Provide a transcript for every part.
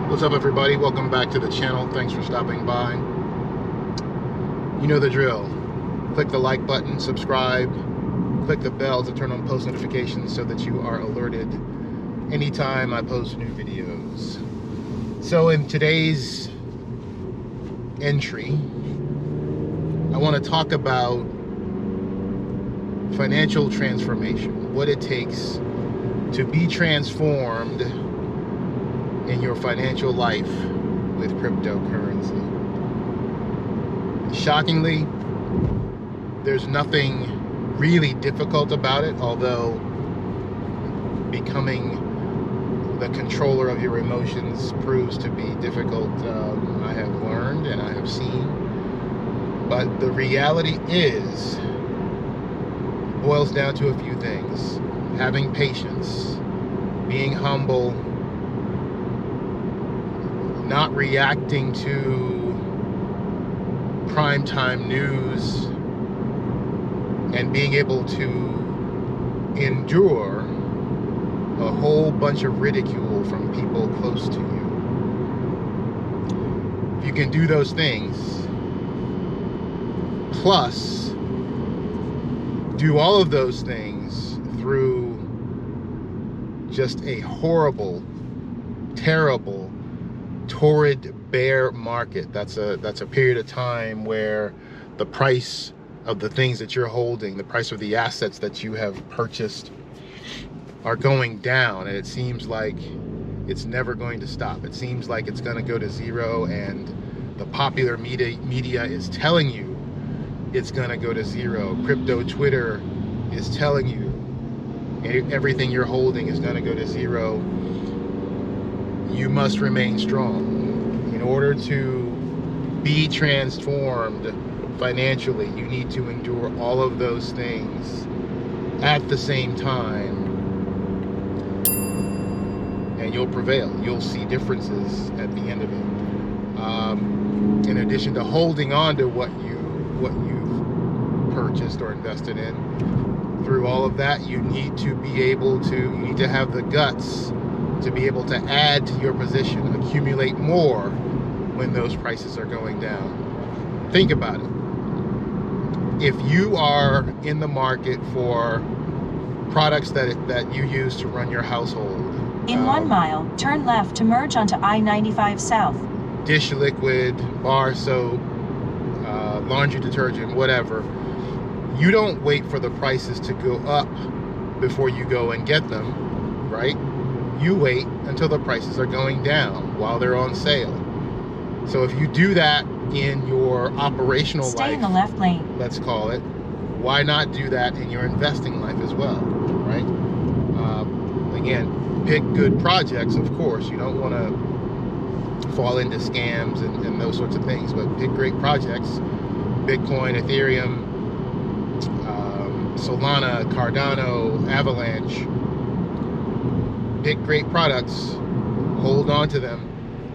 What's up, everybody? Welcome back to the channel. Thanks for stopping by. You know the drill. Click the like button, subscribe, click the bell to turn on post notifications so that you are alerted anytime I post new videos. So in today's entry, I want to talk about financial transformation, what it takes to be transformed in your financial life with cryptocurrency. Shockingly, there's nothing really difficult about it, although becoming the controller of your emotions proves to be difficult. I have learned and I have seen, but the reality is, it boils down to a few things: having patience, being humble, not reacting to primetime news, and being able to endure a whole bunch of ridicule from people close to you. If you can do those things, plus do all of those things through just a horrible, terrible, torrid bear market. That's a period of time where the price of the things that you're holding, the price of the assets that you have purchased, are going down, and it seems like it's never going to stop. It seems like it's going to go to zero, and the popular media is telling you it's going to go to zero. Crypto Twitter is telling you everything you're holding is going to go to zero. You must remain strong. In order to be transformed financially, you need to endure all of those things at the same time, and you'll prevail. You'll see differences at the end of it. In addition to holding on to what you've purchased or invested in, through all of that, you need to have the guts to be able to add to your position, accumulate more when those prices are going down. Think about it. If you are in the market for products that you use to run your household, in 1 mile, turn left to merge onto I-95 South. Dish liquid, bar soap, laundry detergent, whatever, you don't wait for the prices to go up before you go and get them, right? You wait until the prices are going down while they're on sale. So if you do that in your operational life, stay in the left lane, let's call it, why not do that in your investing life as well, right? Again, pick good projects, of course. You don't want to fall into scams and those sorts of things, but pick great projects. Bitcoin, Ethereum, Solana, Cardano, Avalanche. Pick great products, hold on to them,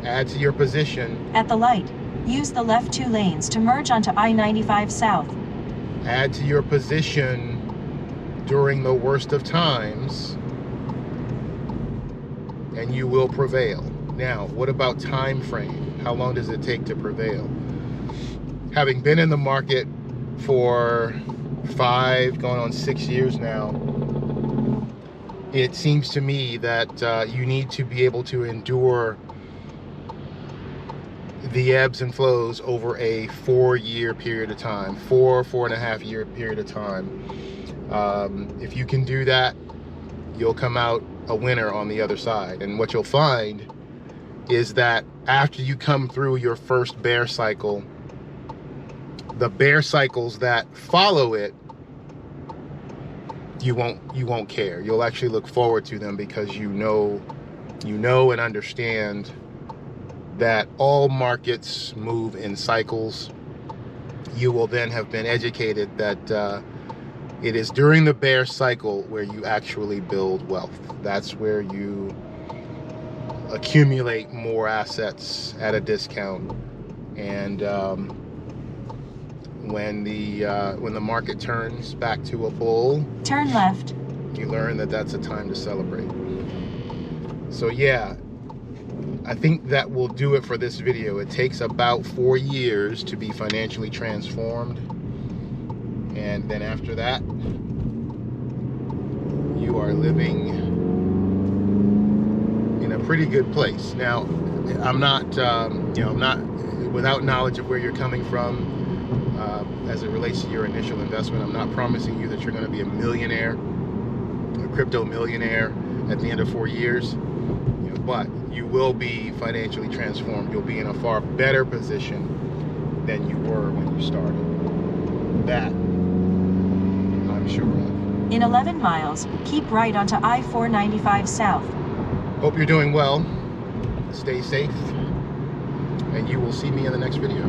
add to your position. At the light, use the left 2 lanes to merge onto I-95 South. Add to your position during the worst of times, and you will prevail. Now, what about time frame? How long does it take to prevail? Having been in the market for 5, going on 6 years now, it seems to me that you need to be able to endure the ebbs and flows over a 4-year period of time, 4.5 year period of time. If you can do that, you'll come out a winner on the other side. And what you'll find is that after you come through your first bear cycle, the bear cycles that follow it, you won't care. You'll actually look forward to them, because you know and understand that all markets move in cycles. You will then have been educated that it is during the bear cycle where you actually build wealth. That's where you accumulate more assets at a discount. And when the market turns back to a bull, turn left. You learn that that's a time to celebrate. So yeah, I think that will do it for this video. It takes about 4 years to be financially transformed. And then after that, you are living in a pretty good place. Now, I'm not, I'm not without knowledge of where you're coming from as it relates to your initial investment. I'm not promising you that you're going to be a millionaire, a crypto millionaire at the end of 4 years, but you will be financially transformed. You'll be in a far better position than you were when you started. That I'm sure of. In 11 miles, keep right onto I-495 South. Hope you're doing well. Stay safe, and you will see me in the next video.